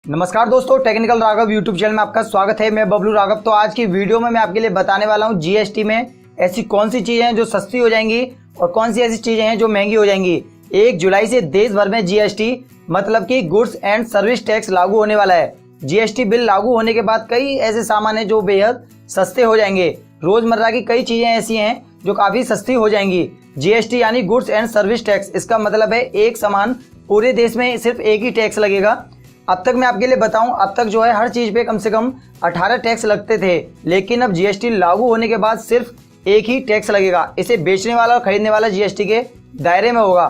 नमस्कार दोस्तों, technical Raghav YouTube channel में आपका स्वागत है। मैं बबलू राघव। तो आज की वीडियो में मैं आपके लिए बताने वाला हूं जीएसटी में ऐसी कौन सी चीजें हैं जो सस्ती हो जाएंगी और कौन सी ऐसी चीजें हैं जो महंगी हो जाएंगी। 1 जुलाई से देश भर में जीएसटी मतलब कि गुड्स एंड सर्विस टैक्स लागू होने वाला है। जीएसटी बिल लागू होने के बाद कई ऐसे सामान हैं जो बेहद सस्ते हो जाएंगे। रोजमर्रा की कई चीजें ऐसी हैं जो काफी सस्ती हो जाएंगी। जीएसटी यानी गुड्स एंड सर्विस टैक्स, इसका मतलब है एक सामान पूरे देश में सिर्फ एक ही टैक्स लगेगा। अब तक मैं आपके लिए बताऊं, अब तक जो है हर चीज पे कम से कम 18 टैक्स लगते थे, लेकिन अब जीएसटी लागू होने के बाद सिर्फ एक ही टैक्स लगेगा। इसे बेचने वाला और खरीदने वाला जीएसटी के दायरे में होगा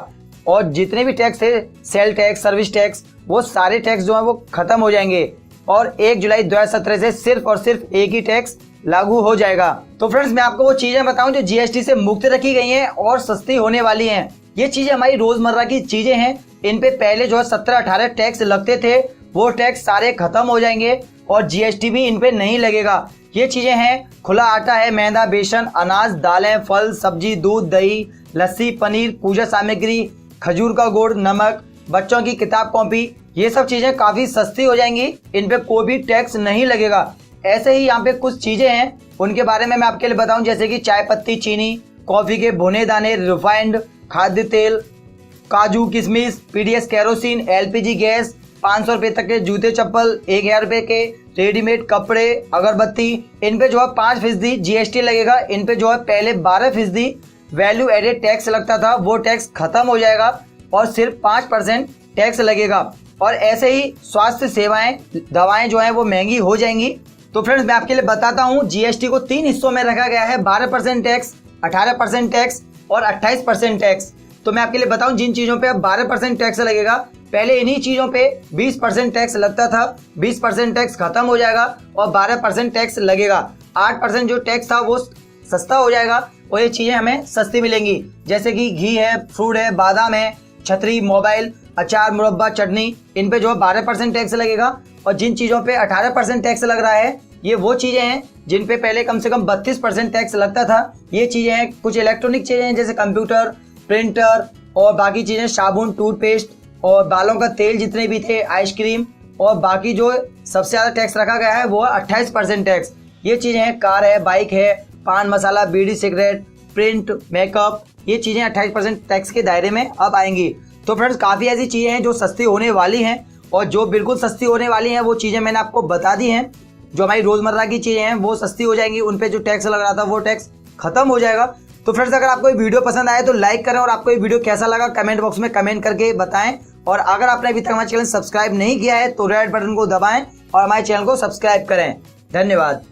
और जितने भी टैक्स थे, सेल टैक्स, सर्विस टैक्स, वो सारे टैक्स जो है वो खत्म हो जाएंगे और 1 जुलाई 2017 से सिर्फ और सिर्फ एक ही टैक्स लागू हो जाएगा। तो फ्रेंड्स, मैं आपको वो चीजें बताऊं जो जीएसटी से मुक्त रखी गई हैं और सस्ती होने वाली हैं। ये चीजें हमारी रोजमर्रा की चीजें हैं। इन पे पहले जो है 17-18 टैक्स लगते थे, वो टैक्स सारे खत्म हो जाएंगे और जीएसटी भी इन पे नहीं लगेगा। ये चीजें हैं, खुला आटा है, मैदा, बेसन, अनाज, दालें, फल, सब्जी, दूध, दही, लस्सी, पनीर, पूजा सामग्री, खजूर का गुड़, नमक, बच्चों की किताब कॉपी, ये सब चीजें काफी सस्ती हो जाएंगी। इन पे कोई भी टैक्स नहीं लगेगा। ऐसे ही यहाँ पे कुछ चीजें हैं, उनके बारे में मैं आपके लिए बताऊं, जैसे कि चाय पत्ती, चीनी, कॉफी के भुने दाने, रिफाइंड खाद्य तेल, काजू, किशमिश, पीडीएस केरोसिन, एलपीजी गैस, 500 रुपए तक के जूते चप्पल, 1000 रुपए के रेडीमेड कपड़े, अगरबत्ती, इन पे जो है 5% जीएसटी लगेगा। इन पे जो है पहले 12% वैल्यू एडेड टैक्स लगता था, वो टैक्स खत्म हो जाएगा और सिर्फ 5% टैक्स लगेगा। और ऐसे ही स्वास्थ्य सेवाएं, दवाएं जो है वो महंगी हो जाएंगी। तो फ्रेंड्स, मैं आपके लिए बताता हूँ, जीएसटी को 3 हिस्सों में रखा गया है, 12% टैक्स, 18% टैक्स और 28% टैक्स। तो मैं आपके लिए बताऊं, जिन चीजों पे अब 12% टैक्स लगेगा, पहले इन्हीं चीजों पे 20% टैक्स लगता था, 20% टैक्स खत्म हो जाएगा और 12% टैक्स लगेगा। 8% जो टैक्स था वो सस्ता हो जाएगा और ये चीजें हमें सस्ती मिलेंगी, जैसे कि घी है, फ्रूट है, बादाम है, छतरी, मोबाइल, अचार, मुरब्बा, चटनी, इन पे जो है 12% टैक्स लगेगा। और जिन चीजों पे 18% टैक्स लग रहा है, ये वो चीजें हैं जिन पे पहले कम से कम 32% टैक्स लगता था। ये चीजें हैं, कुछ इलेक्ट्रॉनिक चीजें हैं जैसे कंप्यूटर, प्रिंटर और बाकी चीजें, साबुन, टूथपेस्ट और बालों का तेल जितने भी थे, आइसक्रीम, और बाकी जो सबसे ज्यादा टैक्स रखा गया है वो है 28% टैक्स। ये चीजें हैं, कार है, बाइक है, पान मसाला, बीड़ी, सिगरेट, प्रिंट, मेकअप, ये चीजें 28% टैक्स के दायरे में अब आएंगी। तो फ्रेंड्स, काफी ऐसी चीजें हैं जो सस्ती होने वाली हैं और जो बिल्कुल सस्ती होने वाली हैं वो चीजें मैंने आपको बता दी हैं। जो हमारी रोजमर्रा की चीजें हैं वो सस्ती हो जाएंगी, उन पे जो टैक्स लग रहा था वो टैक्स खत्म हो जाएगा। तो फ्रेंड्स, अगर आपको ये वीडियो पसंद आए तो लाइक करें और आपको ये वीडियो कैसा लगा कमेंट बॉक्स में कमेंट करके बताएं। और अगर आपने अभी तक हमारे चैनल सब्सक्राइब नहीं किया है तो रेड बटन को दबाएं और हमारे चैनल को सब्सक्राइब करें। धन्यवाद।